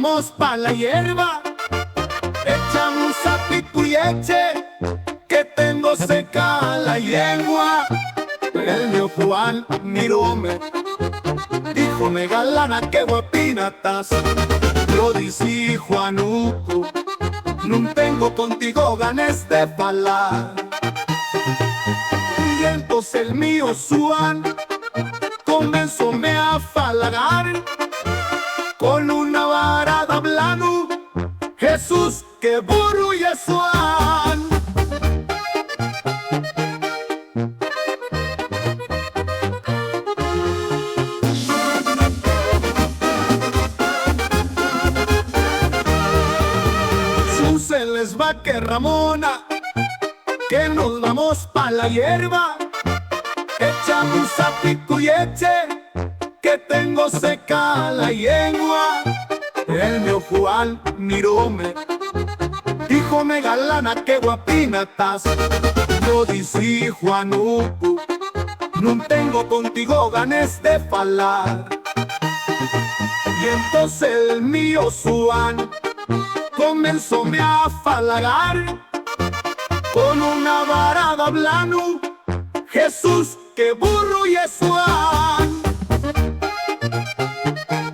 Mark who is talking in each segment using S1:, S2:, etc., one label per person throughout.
S1: vamos pa' la hierba, echamos a pico y eche, que tengo seca la lengua. El mío Juan miróme, díjome galana que guapina estás. Yo dicí Juanuco, no tengo contigo ganes de falar. Y entonces el mío Juan comenzóme a falagar con una varada hablando, Jesús, que burro y Juan. Se les va que Ramona, que nos vamos pa' la hierba, echamos a pico y eche, que tengo seca la lengua. El mío Juan miróme, díjome galana que guapina estás. Yo dicí Juanuco, no tengo contigo ganes de falar. Y entonces el mío Juan comenzóme a falagar con una varada hablando, Jesús, que burro y Juan.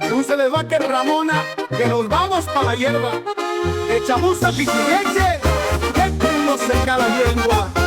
S1: No se les va que Ramona, que nos vamos pa' la hierba, echamos a pico y eche, que no seca la lengua.